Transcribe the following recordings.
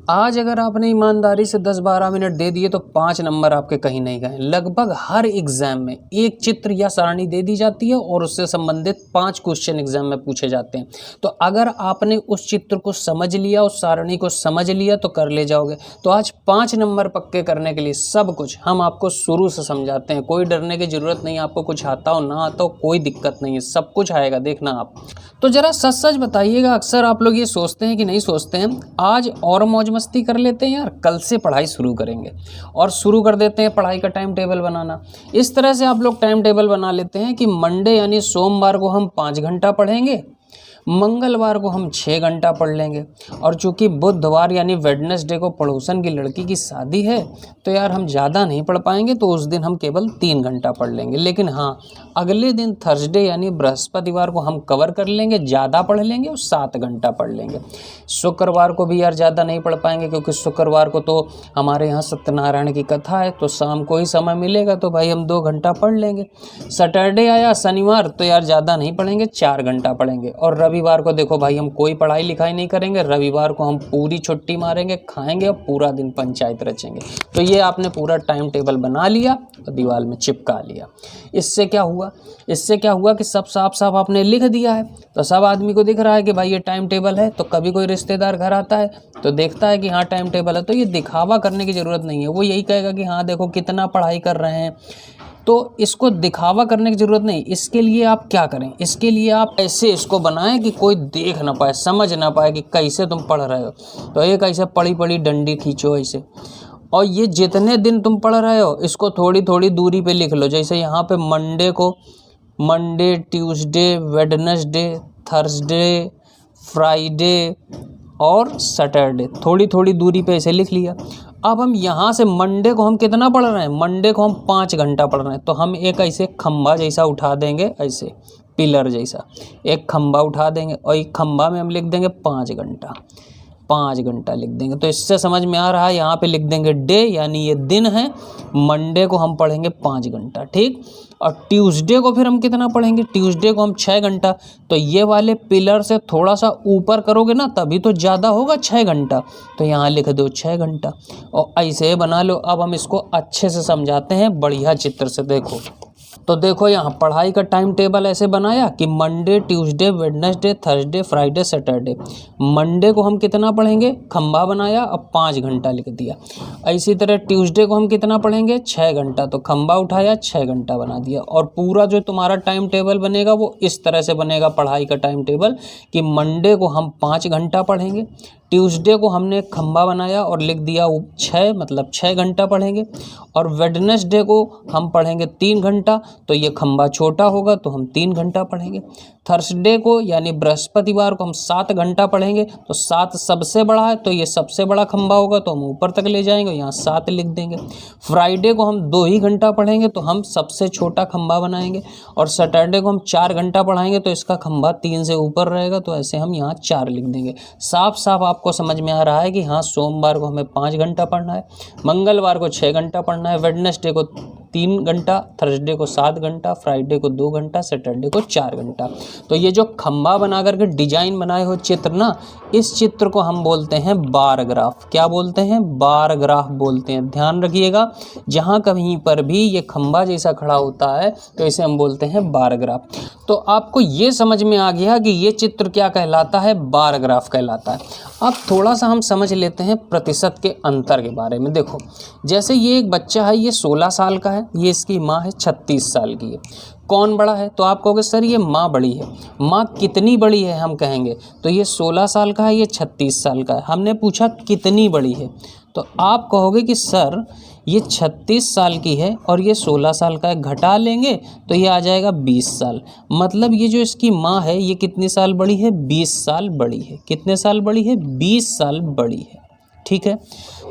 आज अगर आपने ईमानदारी से 10-12 मिनट दे दिए तो 5 नंबर आपके कहीं नहीं गए। लगभग हर एग्ज़ाम में एक चित्र या सारणी दे दी जाती है और उससे संबंधित 5 क्वेश्चन एग्ज़ाम में पूछे जाते हैं। तो अगर आपने उस चित्र को समझ लिया, उस सारणी को समझ लिया तो कर ले जाओगे। तो आज 5 नंबर पक्के करने के लिए सब कुछ हम आपको शुरू से समझाते हैं। कोई डरने की ज़रूरत नहीं, आपको कुछ आता हो ना आता हो कोई दिक्कत नहीं है, सब कुछ आएगा, देखना आप। तो ज़रा सच सच बताइएगा, अक्सर आप लोग ये सोचते हैं कि नहीं सोचते हैं, आज और मौज मस्ती कर लेते हैं यार, कल से पढ़ाई शुरू करेंगे और शुरू कर देते हैं पढ़ाई का टाइम टेबल बनाना। इस तरह से आप लोग टाइम टेबल बना लेते हैं कि मंडे यानी सोमवार को हम 5 घंटा पढ़ेंगे, मंगलवार को हम 6 घंटा पढ़ लेंगे, और चूंकि बुधवार यानी वेडनेसडे को पड़ोसन की लड़की की शादी है तो यार हम ज़्यादा नहीं पढ़ पाएंगे, तो उस दिन हम केवल 3 घंटा पढ़ लेंगे। लेकिन हाँ, अगले दिन थर्सडे यानी बृहस्पतिवार को हम कवर कर लेंगे, ज़्यादा पढ़ लेंगे और 7 घंटा पढ़ लेंगे। शुक्रवार को भी यार ज़्यादा नहीं पढ़ पाएंगे क्योंकि शुक्रवार को तो हमारे यहाँ सत्यनारायण की कथा है, तो शाम को ही समय मिलेगा तो भाई हम 2 घंटा पढ़ लेंगे। सैटरडे आया शनिवार तो यार ज़्यादा नहीं पढ़ेंगे, 4 घंटा पढ़ेंगे। और रविवार को देखो भाई हम कोई पढ़ाई लिखाई नहीं करेंगे, रविवार को हम पूरी छुट्टी मारेंगे, खाएंगे और पूरा दिन पंचायत रचेंगे। तो ये आपने पूरा टाइम टेबल बना लिया और दीवार में चिपका लिया। इससे क्या हुआ कि सब साफ साफ आपने लिख दिया है, तो सब आदमी को दिख रहा है कि भाई ये टाइम टेबल है। तो कभी कोई रिश्तेदार घर आता है तो देखता है कि हाँ टाइम टेबल है, तो ये दिखावा करने की ज़रूरत नहीं है। वो यही कहेगा कि हाँ देखो कितना पढ़ाई कर रहे हैं। तो इसको दिखावा करने की ज़रूरत नहीं। इसके लिए आप क्या करें, इसके लिए आप ऐसे इसको बनाएं कि कोई देख ना पाए, समझ ना पाए कि कैसे तुम पढ़ रहे हो। तो एक ऐसे पड़ी पड़ी डंडी खींचो ऐसे, और ये जितने दिन तुम पढ़ रहे हो इसको थोड़ी थोड़ी दूरी पे लिख लो। जैसे यहाँ पे Monday, Tuesday, Wednesday, Thursday, Friday और सैटरडे, थोड़ी थोड़ी दूरी पे ऐसे लिख लिया। अब हम यहाँ से मंडे को हम कितना पढ़ रहे हैं, मंडे को हम 5 घंटा पढ़ रहे हैं, तो हम एक ऐसे खंभा जैसा उठा देंगे, ऐसे पिलर जैसा एक खंभा उठा देंगे और एक खंभा में हम लिख देंगे 5 घंटा, 5 घंटा लिख देंगे। तो इससे समझ में आ रहा है, यहाँ पे लिख देंगे डे यानी ये दिन है, मंडे को हम पढ़ेंगे 5 घंटा, ठीक। और ट्यूसडे को फिर हम कितना पढ़ेंगे, ट्यूसडे को हम 6 घंटा। तो ये वाले पिलर से थोड़ा सा ऊपर करोगे ना तभी तो ज़्यादा होगा 6 घंटा, तो यहाँ लिख दो 6 घंटा और ऐसे बना लो। अब हम इसको अच्छे से समझाते हैं बढ़िया चित्र से, देखो। तो देखो यहाँ पढ़ाई का टाइम टेबल ऐसे बनाया कि Monday, Tuesday, Wednesday, Thursday, Friday, Saturday. Monday को हम कितना पढ़ेंगे, खंभा बनाया और 5 घंटा लिख दिया। इसी तरह ट्यूसडे को हम कितना पढ़ेंगे, 6 घंटा, तो खंभा उठाया 6 घंटा बना दिया। और पूरा जो तुम्हारा टाइम टेबल बनेगा वो इस तरह से बनेगा पढ़ाई का टाइम टेबल कि मंडे को हम 5 घंटा पढ़ेंगे, ट्यूसडे को हमने खंभा बनाया और लिख दिया 6, मतलब 6 घंटा पढ़ेंगे। और वेडनेसडे को हम पढ़ेंगे 3 घंटा, तो ये खंभा छोटा होगा तो हम 3 घंटा पढ़ेंगे। थर्सडे को यानी बृहस्पतिवार को हम 7 घंटा पढ़ेंगे, तो 7 सबसे बड़ा है तो ये सबसे बड़ा खंभा होगा तो हम ऊपर तक ले जाएंगे, यहाँ 7 लिख देंगे। फ्राइडे को हम 2 ही घंटा पढ़ेंगे तो हम सबसे छोटा खंभा बनाएंगे। और सैटरडे को हम 4 घंटा पढ़ाएंगे तो इसका खंभा 3 से ऊपर रहेगा, तो ऐसे हम यहाँ 4 लिख देंगे। साफ साफ आपको समझ में आ रहा है कि हाँ सोमवार को हमें 5 घंटा पढ़ना है, मंगलवार को 6 घंटा पढ़ना है, वेडनेसडे को 3 घंटा, थर्सडे को 7 घंटा, फ्राइडे को 2 घंटा, सैटरडे को 4 घंटा। तो ये जो खंभा बना करके डिजाइन बनाए हो चित्र ना, इस चित्र को हम बोलते हैं बार ग्राफ। क्या बोलते हैं, बार ग्राफ बोलते हैं। ध्यान रखिएगा, जहाँ कहीं पर भी ये खंभा जैसा खड़ा होता है तो इसे हम बोलते हैं बार ग्राफ। तो आपको ये समझ में आ गया कि ये चित्र क्या कहलाता है, बार ग्राफ कहलाता है। अब थोड़ा सा हम समझ लेते हैं प्रतिशत के अंतर के बारे में। देखो जैसे ये एक बच्चा है, ये 16 साल का है, ये इसकी माँ है 36 साल की है। कौन बड़ा है, तो आप कहोगे सर ये माँ बड़ी है। माँ कितनी बड़ी है, हम कहेंगे तो ये 16 साल का है, ये 36 साल का है। हमने पूछा कितनी बड़ी है, तो आप कहोगे कि सर ये 36 साल की है और ये 16 साल का है, घटा लेंगे तो ये आ जाएगा 20 साल। मतलब ये जो इसकी माँ है ये कितने साल बड़ी है, 20 साल बड़ी है। कितने साल बड़ी है, 20 साल बड़ी है, ठीक है।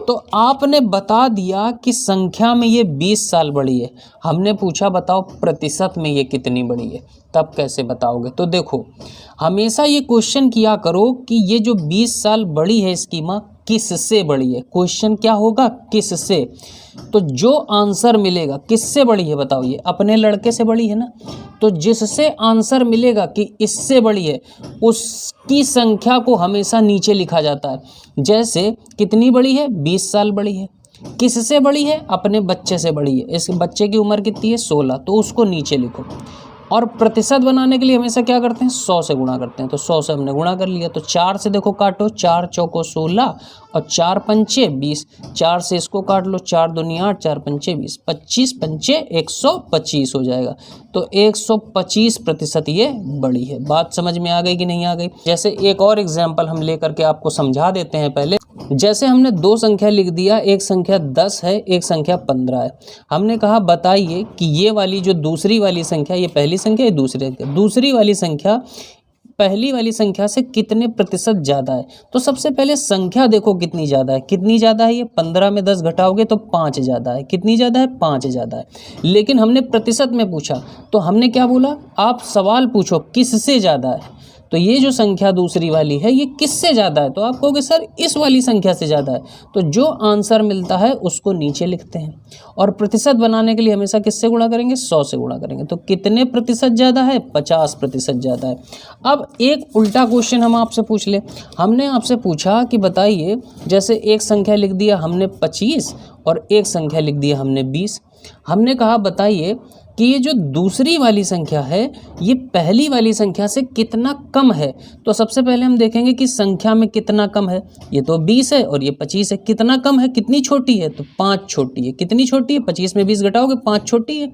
तो आपने बता दिया कि संख्या में ये 20 साल बड़ी है। हमने पूछा बताओ प्रतिशत में ये कितनी बड़ी है, तब कैसे बताओगे? तो देखो, हमेशा ये क्वेश्चन किया करो कि ये जो 20 साल बड़ी है इसकी माँ किससे बड़ी है। क्वेश्चन क्या होगा? किससे। तो जो आंसर मिलेगा किससे बड़ी है बताओ, ये अपने लड़के से बड़ी है ना। तो जिससे आंसर मिलेगा कि इससे बड़ी है उसकी संख्या को हमेशा नीचे लिखा जाता है। जैसे कितनी बड़ी है? 20 साल बड़ी है। किससे बड़ी है? अपने बच्चे से बड़ी है। इस बच्चे की उम्र कितनी है? 16, तो उसको नीचे लिखो। और प्रतिशत बनाने के लिए हमेशा क्या करते हैं? 100 से गुणा करते हैं। तो 100 से हमने गुणा कर लिया, तो 4 से देखो काटो, 4 चौको 16 और 4 पंचे 20। 4 से इसको काट लो, 4 दूनी 8, 4 पंचे 20, 25 पंचे 125 हो जाएगा। तो 125% ये बड़ी है। बात समझ में आ गई कि नहीं आ गई? जैसे एक और एग्जाम्पल हम लेकर के आपको समझा देते हैं। पहले जैसे हमने 2 संख्या लिख दिया, एक संख्या 10 है, एक संख्या 15 है। हमने कहा बताइए कि ये वाली जो दूसरी वाली संख्या, ये पहली संख्या, ये दूसरी संख्या, दूसरी वाली संख्या पहली वाली संख्या से कितने प्रतिशत ज़्यादा है। तो सबसे पहले संख्या देखो कितनी ज़्यादा है। कितनी ज़्यादा है? ये 15 में 10 घटाओगे तो 5 ज़्यादा है। कितनी ज़्यादा है? 5 ज़्यादा है। लेकिन हमने प्रतिशत में पूछा तो हमने क्या बोला? आप सवाल पूछो किससे ज़्यादा है। तो ये जो संख्या दूसरी वाली है ये किससे ज़्यादा है? तो आप कहोगे सर इस वाली संख्या से ज़्यादा है। तो जो आंसर मिलता है उसको नीचे लिखते हैं। और प्रतिशत बनाने के लिए हमेशा किससे गुणा करेंगे? 100 से गुणा करेंगे। तो कितने प्रतिशत ज़्यादा है? 50% ज़्यादा है। अब एक उल्टा क्वेश्चन हम आपसे पूछ ले। हमने आपसे पूछा कि बताइए, जैसे एक संख्या लिख दिया हमने 25 और एक संख्या लिख दिया हमने 20। हमने कहा बताइए कि ये जो दूसरी वाली संख्या है ये पहली वाली संख्या से कितना कम है। तो सबसे पहले हम देखेंगे कि संख्या में कितना कम है। ये तो 20 है और ये 25 है। कितना कम है? कितनी छोटी है? तो 5 छोटी है। कितनी छोटी है? 25 में 20 घटाओगे 5 छोटी है।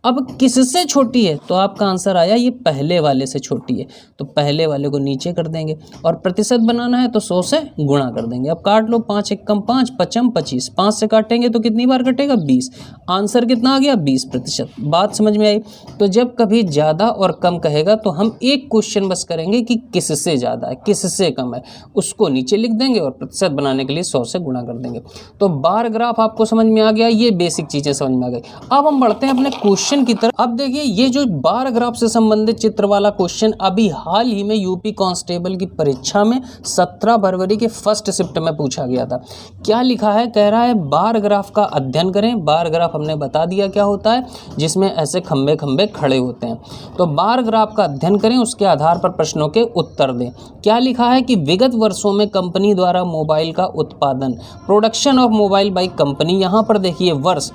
अब किससे छोटी है? तो आपका आंसर आया ये पहले वाले से छोटी है। तो पहले वाले को नीचे कर देंगे और प्रतिशत बनाना है तो 100 से गुणा कर देंगे। अब काट लो, 5 एक कम 5, 5 25, 5 से काटेंगे तो कितनी बार कटेगा? 20। आंसर कितना आ गया? 20%। बात समझ में आई? तो जब कभी ज़्यादा और कम कहेगा तो हम एक क्वेश्चन बस करेंगे कि किससे ज़्यादा है, किससे कम है, उसको नीचे लिख देंगे और प्रतिशत बनाने के लिए 100 से गुणा कर देंगे। तो बार ग्राफ आपको समझ में आ गया, ये बेसिक चीज़ें समझ में आ गई। अब हम बढ़ते हैं अपने क्वेश्चन की तरफ। अब देखिए ये जो बार ग्राफ से संबंधित चित्र वाला क्वेश्चन अभी हाल ही में यूपी कांस्टेबल की परीक्षा में 17 फरवरी के फर्स्ट शिफ्ट में पूछा गया था। क्या लिखा है? कह रहा है बार ग्राफ का अध्ययन करें। बार ग्राफ हमने बता दिया क्या होता है, जिसमें ऐसे खंबे खंबे खड़े होते हैं। तो बार ग्राफ का अध्ययन करें, उसके आधार पर प्रश्नों के उत्तर दें। क्या लिखा है कि विगत वर्षों में कंपनी द्वारा मोबाइल का उत्पादन, production of mobile by company, यहाँ पर देखिए वर्ष,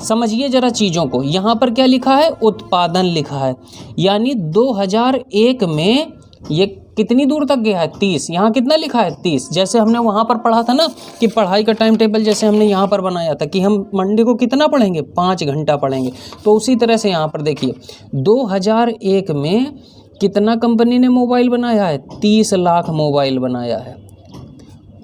समझिए जरा चीज़ों को। यहाँ पर क्या लिखा है? उत्पादन लिखा है। यानी 2001 में ये कितनी दूर तक गया है? 30। यहाँ कितना लिखा है? 30। जैसे हमने वहाँ पर पढ़ा था ना कि पढ़ाई का टाइम टेबल जैसे हमने यहाँ पर बनाया था कि हम मंडे को कितना पढ़ेंगे? 5 घंटा पढ़ेंगे। तो उसी तरह से यहाँ पर देखिए 2001 में कितना कंपनी ने मोबाइल बनाया है? 30 लाख मोबाइल बनाया है।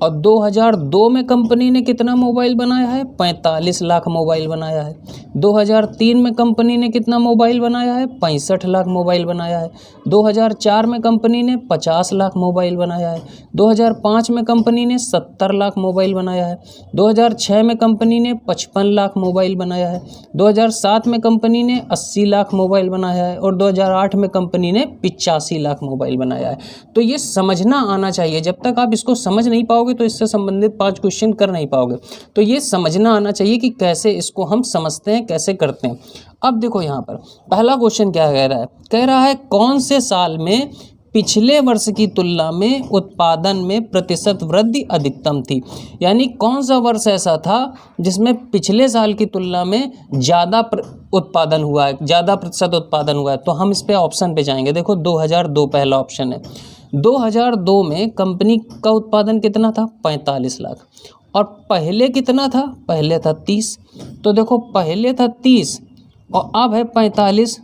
और 2002 में कंपनी ने कितना मोबाइल बनाया है? 45 लाख मोबाइल बनाया है। 2003 में कंपनी ने कितना मोबाइल बनाया है? 65 लाख मोबाइल बनाया है। 2004 में कंपनी ने 50 लाख मोबाइल बनाया है। 2005 में कंपनी ने 70 लाख मोबाइल बनाया है। 2006 में कंपनी ने 55 लाख मोबाइल बनाया है। 2007 में कंपनी ने 80 लाख मोबाइल बनाया है और 2008 में कंपनी ने 85 लाख मोबाइल बनाया है। तो ये समझना आना चाहिए। जब तक आप इसको समझ नहीं पाओगे तो इससे संबंधित 5 क्वेश्चन कर नहीं पाओगे। तो ये समझना आना चाहिए कि कैसे इसको हम समझते हैं, कैसे करते हैं। अब देखो यहाँ पर पहला क्वेश्चन क्या कह रहा है? कह रहा है कौन से साल में पिछले वर्ष की तुलना में उत्पादन में प्रतिशत वृद्धि अधिकतम थी। यानी कौन सा वर्ष ऐसा था जिसमें पिछले साल की तुलना में ज़्यादा उत्पादन हुआ है, ज़्यादा प्रतिशत उत्पादन हुआ है। तो हम इस पे ऑप्शन पे जाएंगे। देखो 2002 पहला ऑप्शन है। 2002 में कंपनी का उत्पादन कितना था? 45 लाख। और पहले कितना था? पहले था 30। तो देखो पहले था 30 और अब है 45।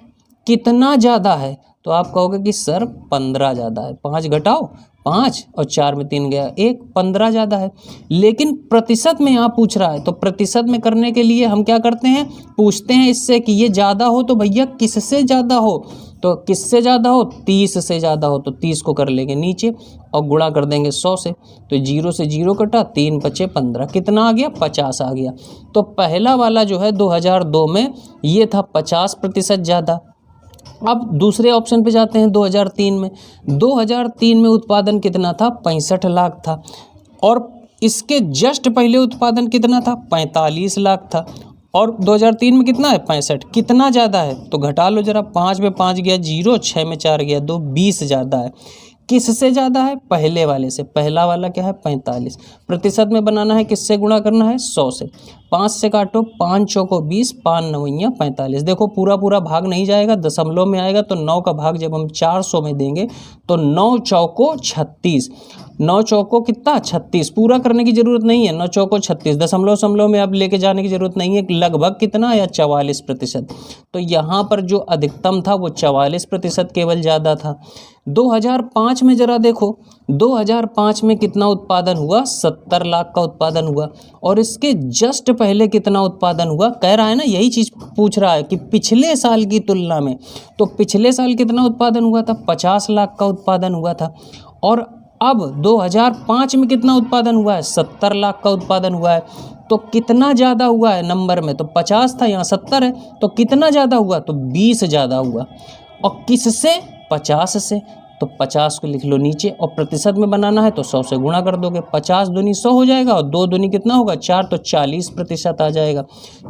कितना ज़्यादा है? तो आप कहोगे कि सर 15 ज़्यादा है। 5 घटाओ, 5 और 4 में 3 गया 1, 15 ज़्यादा है। लेकिन प्रतिशत में यहाँ पूछ रहा है तो प्रतिशत में करने के लिए हम क्या करते हैं? पूछते हैं इससे कि ये ज़्यादा हो तो भैया किससे ज़्यादा हो। तो किससे ज़्यादा हो? 30 से ज़्यादा हो। तो 30 को कर लेंगे नीचे और गुणा कर देंगे 100 से। तो 0 से 0 कटा, 3 बचे 15। कितना आ गया? 50 आ गया। तो पहला वाला जो है 2002 में ये था 50% ज़्यादा। अब दूसरे ऑप्शन पे जाते हैं 2003 में। 2003 में उत्पादन कितना था? 65 लाख था। और इसके जस्ट पहले उत्पादन कितना था? 45 लाख था। और 2003 में कितना है? 65। कितना ज़्यादा है? तो घटा लो जरा, 5 में 5 गया 0, 6 में 4 गया 2, 20 ज़्यादा है। किससे ज़्यादा है? पहले वाले से। पहला वाला क्या है? 45। प्रतिशत में बनाना है, किससे गुणा करना है? 100 से। 5 से काटो, 5 चौको 20, 5 नवैया 45। देखो पूरा पूरा भाग नहीं जाएगा, दशमलव में आएगा। तो 9 का भाग जब हम 400 में देंगे तो 9 चौको 36। 9 चौको कितना? 36। पूरा करने की जरूरत नहीं है, 9 चौको 36। दशमलव में अब लेके जाने की जरूरत नहीं है। लगभग कितना या 44%। तो यहाँ पर जो अधिकतम था वो 44% केवल ज़्यादा था। 2005 में जरा देखो, 2005 में कितना उत्पादन हुआ? 70 लाख का उत्पादन हुआ। और इसके जस्ट पहले कितना उत्पादन हुआ? कह रहा है ना, यही चीज़ पूछ रहा है कि पिछले साल की तुलना में। तो पिछले साल कितना उत्पादन हुआ था? 50 लाख का उत्पादन हुआ था। और अब 2005 में कितना उत्पादन हुआ है? 70 लाख का उत्पादन हुआ है। तो कितना ज़्यादा हुआ है नंबर में? तो 50 था, यहाँ 70 है। तो कितना ज़्यादा हुआ? तो 20 ज़्यादा हुआ। और किससे? 50 से। तो 50 को लिख लो नीचे, और प्रतिशत में बनाना है तो 100 से गुणा कर दोगे। 50 दूनी 100 हो जाएगा, और 2 दूनी कितना होगा? 4, तो 40% आ जाएगा।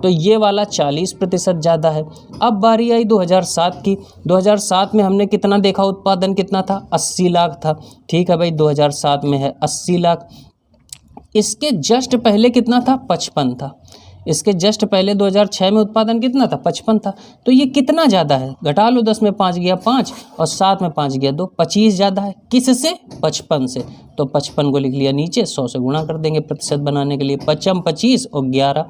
तो ये वाला 40% ज़्यादा है। अब बारी आई 2007 की। 2007 में हमने कितना देखा? उत्पादन कितना था? 80 लाख था। ठीक है भाई, 2007 में है 80 लाख। इसके जस्ट पहले कितना था? 55 था। इसके जस्ट पहले 2006 में उत्पादन कितना था? 55 था। तो ये कितना ज़्यादा है? घटा लो, 10 में 5 गया 5, और 7 में 5 गया 2, 25 ज़्यादा है। किससे? 55 से। तो 55 को लिख लिया नीचे, 100 से गुणा कर देंगे प्रतिशत बनाने के लिए। 55 25 और 11।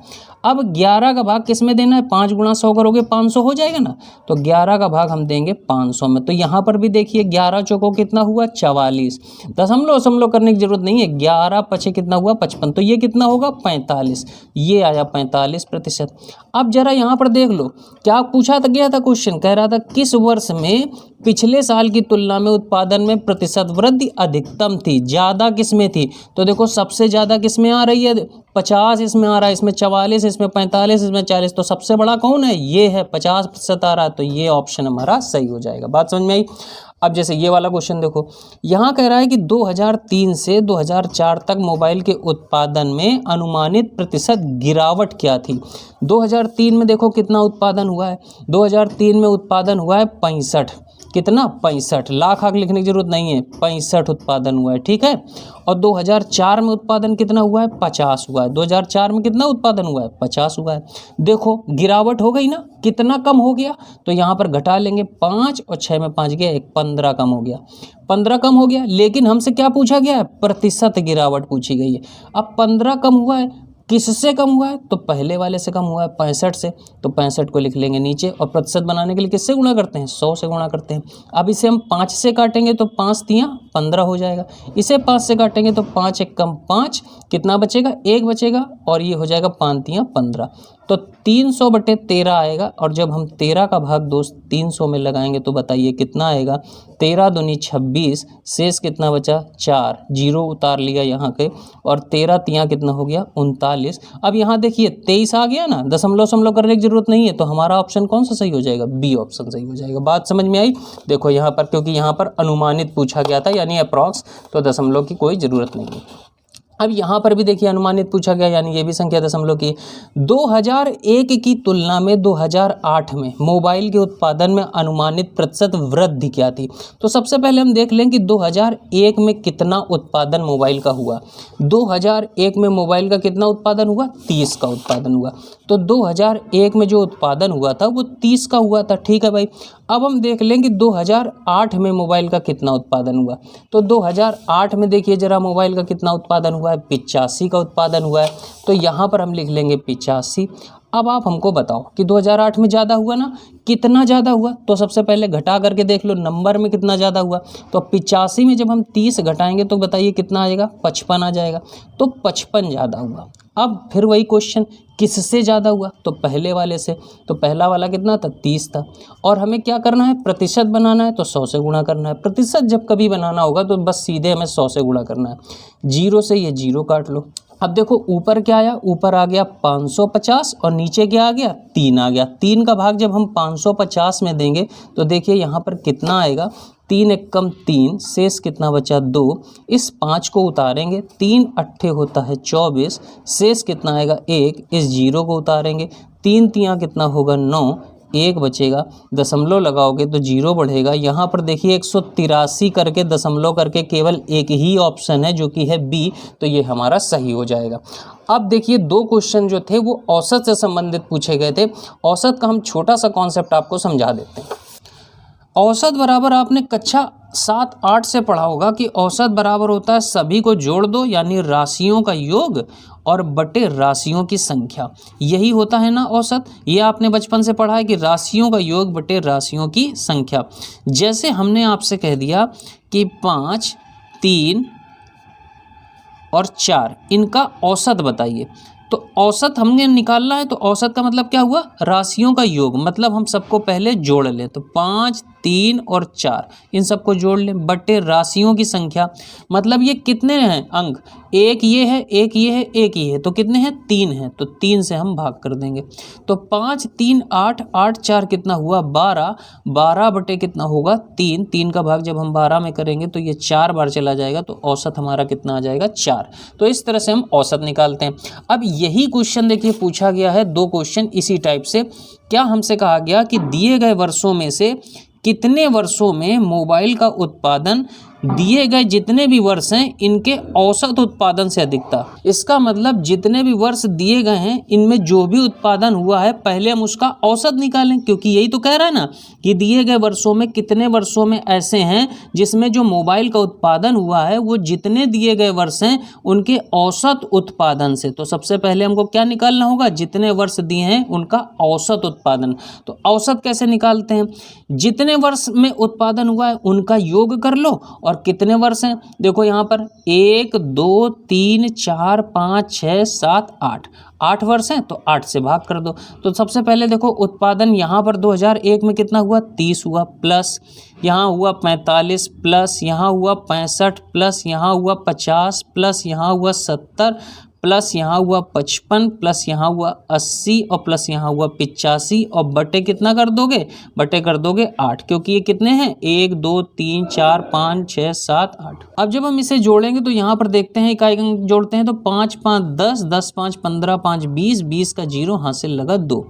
अब 11 का भाग किस में देना है? 5 गुणा 100 करोगे 500 हो जाएगा ना। तो 11 का भाग हम देंगे 500 में। तो यहाँ पर भी देखिए 11 चौको कितना हुआ? 44। दशमलव करने की जरूरत नहीं है। 11 पछे कितना हुआ? 55। तो ये कितना होगा? 45। ये आया 45%। अब जरा यहाँ पर देख लो, क्या पूछा गया था क्वेश्चन? कह रहा था किस वर्ष में पिछले साल की तुलना में उत्पादन में प्रतिशत वृद्धि अधिकतम थी? ज़्यादा किस में थी? तो देखो सबसे ज़्यादा किस में आ रही है? 50 इसमें आ रहा है, इसमें 44, इसमें 45, इसमें 40। तो सबसे बड़ा कौन है? ये है, 50% आ रहा है। तो ये ऑप्शन हमारा सही हो जाएगा। बात समझ में आई? अब जैसे ये वाला क्वेश्चन देखो, यहाँ कह रहा है कि 2003 से 2004 तक मोबाइल के उत्पादन में अनुमानित प्रतिशत गिरावट क्या थी? 2003 में देखो कितना उत्पादन हुआ है? 2003 में उत्पादन हुआ है 65। कितना? 65 लाख। आग लिखने की जरूरत नहीं है, 65 उत्पादन हुआ है। ठीक है। और 2004 में उत्पादन कितना हुआ है? 50 हुआ है। 2004 में कितना उत्पादन हुआ है? 50 हुआ है। देखो गिरावट हो गई ना, कितना कम हो गया? तो यहाँ पर घटा लेंगे, 5 और 6 में 5 गया 1, 15 कम हो गया। 15 कम हो गया, लेकिन हमसे क्या पूछा गया है? प्रतिशत गिरावट पूछी गई है। अब 15 कम हुआ है, किससे कम हुआ है? तो पहले वाले से कम हुआ है, 65 से। तो 65 को लिख लेंगे नीचे, और प्रतिशत बनाने के लिए किससे गुणा करते हैं? 100 से गुणा करते हैं। अब इसे हम 5 से काटेंगे तो 5 तियाँ 15 हो जाएगा। इसे 5 से काटेंगे तो 5 एक कम 5, कितना बचेगा? 1 बचेगा, और ये हो जाएगा 5 तियाँ 15। तो 300/13 आएगा। और जब हम 13 का भाग दोस्त 300 में लगाएंगे तो बताइए कितना आएगा? 13 दूनी 26, शेष कितना बचा? 4, 0 उतार लिया यहाँ के, और 13 तियाँ कितना हो गया? 39। अब यहाँ देखिए 23 आ गया ना, दशमलव करने की जरूरत नहीं है। तो हमारा ऑप्शन कौन सा सही हो जाएगा? बी ऑप्शन सही हो जाएगा। बात समझ में आई? देखो यहाँ पर, क्योंकि यहाँ पर अनुमानित पूछा गया था, यानी अप्रॉक्स, तो दशमलव की कोई ज़रूरत नहीं है। अब यहाँ पर भी देखिए अनुमानित पूछा गया, यानी ये भी संख्या दशमलव की। 2001 की तुलना में 2008 में मोबाइल के उत्पादन में अनुमानित प्रतिशत वृद्धि क्या थी? तो सबसे पहले हम देख लें कि 2001 में कितना उत्पादन मोबाइल का हुआ। 2001 में मोबाइल का कितना उत्पादन हुआ? 30 का उत्पादन हुआ। तो 2001 में जो उत्पादन हुआ था वो 30 का हुआ था। ठीक है भाई। अब हम देख लें कि 2008 में मोबाइल का कितना उत्पादन हुआ। तो 2008 में देखिए जरा मोबाइल का कितना उत्पादन हुआ है? 85 का उत्पादन हुआ है। तो यहाँ पर हम लिख लेंगे 85। अब आप हमको बताओ कि 2008 में ज़्यादा हुआ ना, कितना ज़्यादा हुआ? तो सबसे पहले घटा करके देख लो नंबर में कितना ज़्यादा हुआ। तो 85 में जब हम 30 घटाएंगे तो बताइए कितना आएगा? 55 आ जाएगा। तो 55 ज़्यादा हुआ। अब फिर वही क्वेश्चन, किससे ज़्यादा हुआ? तो पहले वाले से। तो पहला वाला कितना था? 30 था। और हमें क्या करना है? प्रतिशत बनाना है, तो 100 से गुणा करना है। प्रतिशत जब कभी बनाना होगा तो बस सीधे हमें 100 से गुणा करना है। 0 से ये 0 काट लो, अब देखो ऊपर क्या आया, ऊपर आ गया 550 और नीचे क्या आ गया 3 आ गया। 3 का भाग जब हम 550 में देंगे तो देखिए यहाँ पर कितना आएगा, 3 एकम 3, शेष कितना बचा 2। इस 5 को उतारेंगे, 3 अट्ठे होता है 24, शेष कितना आएगा 1। इस 0 को उतारेंगे, 3 तियाँ कितना होगा 9, 1 बचेगा, दशमलव लगाओगे तो 0 बढ़ेगा। यहाँ पर देखिए 183 करके दशमलव करके केवल एक ही ऑप्शन है जो कि है बी, तो ये हमारा सही हो जाएगा। अब देखिए 2 क्वेश्चन जो थे वो औसत से संबंधित पूछे गए थे। औसत का हम छोटा सा कॉन्सेप्ट आपको समझा देते हैं। औसत बराबर आपने कक्षा 7-8 से पढ़ा होगा कि औसत बराबर होता है सभी को जोड़ दो, यानी राशियों का योग और बटे राशियों की संख्या, यही होता है ना औसत। ये आपने बचपन से पढ़ा है कि राशियों का योग बटे राशियों की संख्या। जैसे हमने आपसे कह दिया कि 5, 3 और 4 इनका औसत बताइए, तो औसत हमने निकालना है, तो औसत का मतलब क्या हुआ, राशियों का योग, मतलब हम सबको पहले जोड़ लें, तो 5, 3 और 4 इन सबको जोड़ लें, बटे राशियों की संख्या, मतलब ये कितने हैं अंक, एक ये है, एक ये है, एक ये है, तो कितने हैं 3 हैं, तो 3 से हम भाग कर देंगे। तो 5, 3, 8, 8, 4 कितना हुआ 12, 12 बटे कितना होगा 3, 3 का भाग जब हम 12 में करेंगे तो ये 4 बार चला जाएगा, तो औसत हमारा कितना आ जाएगा 4। तो इस तरह से हम औसत निकालते हैं। अब यही क्वेश्चन देखिए पूछा गया है, 2 क्वेश्चन इसी टाइप से। क्या हमसे कहा गया कि दिए गए वर्षों में से कितने वर्षों में मोबाइल का उत्पादन दिए गए जितने भी वर्ष हैं इनके औसत उत्पादन से अधिक था। इसका मतलब जितने भी वर्ष दिए गए हैं इनमें जो भी उत्पादन हुआ है पहले हम उसका औसत निकालें, क्योंकि यही तो कह रहा है ना कि दिए गए वर्षों में कितने वर्षों में ऐसे हैं जिसमें जो मोबाइल का उत्पादन हुआ है वो जितने दिए गए वर्ष हैं उनके औसत उत्पादन से। तो सबसे पहले हमको क्या निकालना होगा, जितने वर्ष दिए हैं उनका औसत उत्पादन। तो औसत कैसे निकालते हैं, जितने वर्ष में उत्पादन हुआ है उनका योग कर लो, और कितने वर्ष हैं देखो यहाँ पर 1, 2, 3, 4, 5, 6, 7, 8, 8 वर्ष हैं, तो 8 से भाग कर दो। तो सबसे पहले देखो उत्पादन यहाँ पर 2001 में कितना हुआ 30 हुआ, प्लस यहाँ हुआ 45, प्लस यहाँ हुआ 65, प्लस यहाँ हुआ 50, प्लस यहाँ हुआ 70, प्लस यहाँ हुआ 55, प्लस यहाँ हुआ 80 और प्लस यहाँ हुआ 85, और बटे कितना कर दोगे, बटे कर दोगे 8, क्योंकि ये कितने हैं 1, 2, 3, 4, 5, 6, 7, 8। अब जब हम इसे जोड़ेंगे तो यहाँ पर देखते हैं इकाई अंक जोड़ते हैं, तो 5, 5, 10, 10, 5, 15, 5, 20, 20 का 0 हासिल लगा 2,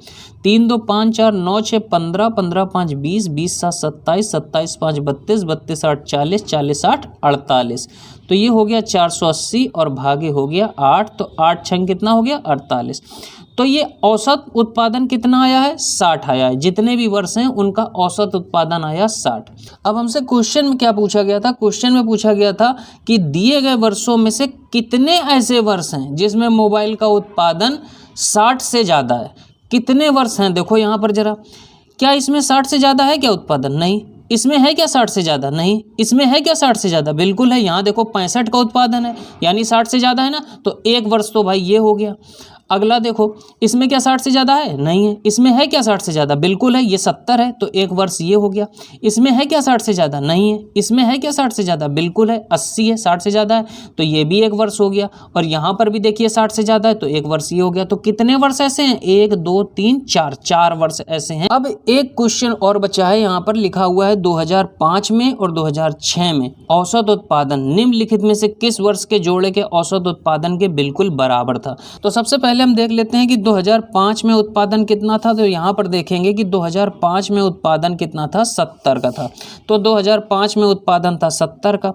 3, 2, 5, 4, 9, 6, 15, 15, 5, 20, 20, 7, 27, 27, 5, 32, 32, 8, 40, 40, 8, 48। तो ये हो गया 480 और भागे हो गया 8, तो 8 छंग कितना हो गया 48। तो ये औसत उत्पादन कितना आया है 60 आया है, जितने भी वर्ष हैं उनका औसत उत्पादन आया 60। अब हमसे क्वेश्चन में क्या पूछा गया था, क्वेश्चन में पूछा गया था कि दिए गए वर्षों में से कितने ऐसे वर्ष हैं जिसमें मोबाइल का उत्पादन 60 से ज़्यादा है। कितने वर्ष हैं देखो यहाँ पर जरा, क्या इसमें 60 से ज़्यादा है क्या उत्पादन, नहीं। इसमें है क्या 60 से ज़्यादा, नहीं। इसमें है क्या 60 से ज़्यादा, बिल्कुल है। यहाँ देखो 65 का उत्पादन है, यानी 60 से ज़्यादा है ना, तो एक वर्ष तो भाई ये हो गया। अगला देखो इसमें क्या 60 से ज़्यादा है, नहीं है। इसमें है क्या 60 से ज़्यादा, बिल्कुल है, ये 70 है, तो एक वर्ष ये हो गया। इसमें है क्या 60 से ज़्यादा, नहीं है। इसमें है क्या 60 से ज़्यादा, बिल्कुल है, 80 है, 60 से ज़्यादा है, तो ये भी एक वर्ष हो गया। और यहाँ पर भी देखिए 60 से ज़्यादा है, तो एक वर्ष ये हो गया। तो कितने वर्ष ऐसे हैं, 1, 2, 3, 4, 4 वर्ष ऐसे हैं। अब एक क्वेश्चन और बचा है, यहाँ पर लिखा हुआ है 2005 में और 2006 में औसत उत्पादन निम्नलिखित में से किस वर्ष के जोड़े के औसत उत्पादन के बिल्कुल बराबर था। तो सबसे पहले हम देख लेते हैं कि 2005 में उत्पादन कितना था। तो यहाँ पर देखेंगे कि 2005 में उत्पादन कितना था, 70 का था। तो 2005 में उत्पादन था 70 का।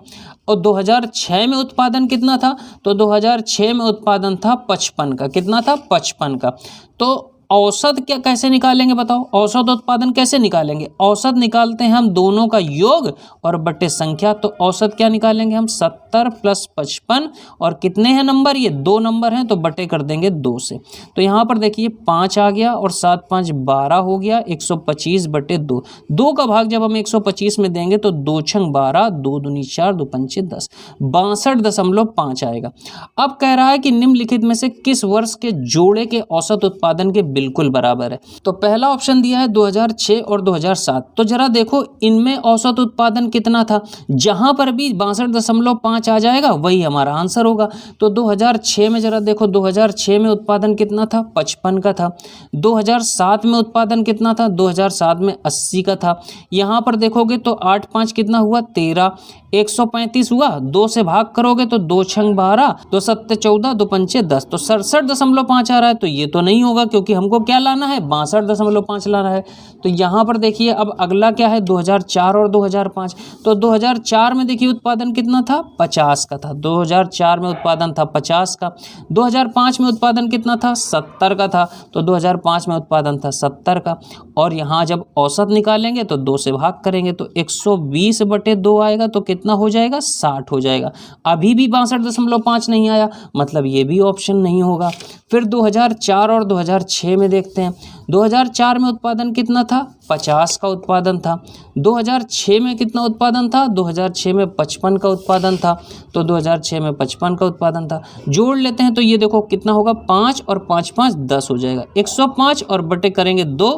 और 2006 में उत्पादन कितना था, तो 2006 में उत्पादन था 55 का। कितना था, 55 का। तो औसत क्या कैसे निकालेंगे बताओ, औसत उत्पादन कैसे निकालेंगे। औसत निकालते हैं हम दोनों का योग और बटे संख्या। तो औसत क्या निकालेंगे हम, 70 प्लस 55, और कितने हैं नंबर, ये 2 नंबर हैं, तो बटे कर देंगे 2 से। तो यहाँ पर देखिए 5 आ गया और 7, 5, 12 हो गया, 125 बटे 2। 2 का भाग जब हम 125 में देंगे तो 2 छंग 12, 2 दूनी 4, 2 पंचे 10, 62.5 आएगा। अब कह रहा है कि निम्नलिखित में से किस वर्ष के जोड़े के औसत उत्पादन के बिल्कुल बराबर है। तो पहला ऑप्शन दिया है 2006 और 2007। तो जरा देखो इनमें औसत उत्पादन कितना था, जहां पर भी 62.5 आ जाएगा वही हमारा आंसर होगा। तो 2006 में जरा देखो, 2006 में उत्पादन कितना था, 55 का था। 2007 में उत्पादन कितना था, 2007 में 80 का था। यहाँ पर देखोगे तो 8 5 कितना हुआ, 13, 135 हुआ, 2 से भाग करोगे तो 2 छंग 12, 2 7 14, 2 पंचे 10, तो 67.5 आ रहा है। तो ये तो नहीं होगा क्योंकि हमको क्या लाना है, 62.5 लाना है। तो यहाँ पर देखिए अब अगला क्या है, 2004 और 2005। तो 2004 में देखिए उत्पादन कितना था, 50 का था। 2004 में उत्पादन था 50 का। 2005 में उत्पादन कितना था, 70 का था। तो 2005 में उत्पादन था 70 का। और यहाँ जब औसत निकालेंगे तो 2 से भाग करेंगे तो 120/2 आएगा, तो कितना हो जाएगा, 60 हो जाएगा। अभी भी 62.5 नहीं आया, मतलब ये भी ऑप्शन नहीं होगा। फिर 2004 और 2006 में देखते हैं। 2004 में उत्पादन कितना था, 50 का उत्पादन था। 2006 में कितना उत्पादन था, 2006 में 55 का उत्पादन था। तो 2006 में 55 का उत्पादन था। जोड़ लेते हैं तो ये देखो कितना होगा, 5 और 5 5 10 हो जाएगा। 105 और बटे करेंगे 2,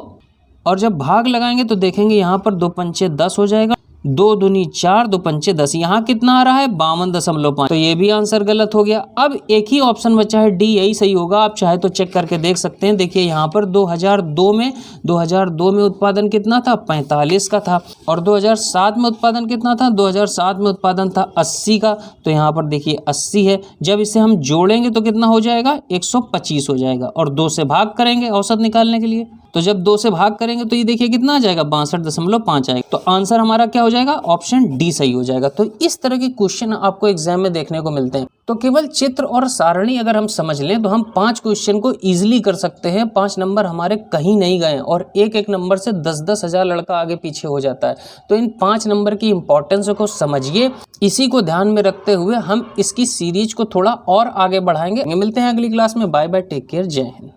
और जब भाग लगाएंगे तो देखेंगे यहाँ पर 2 पंचे 10 हो जाएगा। 2 दूनी 4, 2 पंचे 10। यहाँ कितना आ रहा है, 52.5। तो ये भी आंसर गलत हो गया। अब एक ही ऑप्शन बचा है डी, यही सही होगा। आप चाहे तो चेक करके देख सकते हैं। देखिए यहाँ पर 2002 में उत्पादन कितना था, 45 का था। और 2007 में उत्पादन कितना था, 2007 में उत्पादन था 80 का। तो यहाँ पर देखिए 80 है। जब इसे हम जोड़ेंगे तो कितना हो जाएगा, 125 हो जाएगा। और 2 से भाग करेंगे औसत निकालने के लिए, तो जब 2 से भाग करेंगे तो ये देखिए कितना आ जाएगा, 62.5 आएगा। तो आंसर हमारा क्या हो जाएगा, ऑप्शन डी सही हो जाएगा। तो इस तरह के क्वेश्चन आपको एग्जाम में देखने को मिलते हैं। तो केवल चित्र और सारणी अगर हम समझ लें तो हम 5 क्वेश्चन को इजीली कर सकते हैं। 5 नंबर हमारे कहीं नहीं गए, और एक नंबर से 10-10 हजार लड़का आगे पीछे हो जाता है। तो इन 5 नंबर की इंपॉर्टेंस को समझिए। इसी को ध्यान में रखते हुए हम इसकी सीरीज को थोड़ा और आगे बढ़ाएंगे। मिलते हैं अगली क्लास में। बाय बाय, टेक केयर, जय हिंद।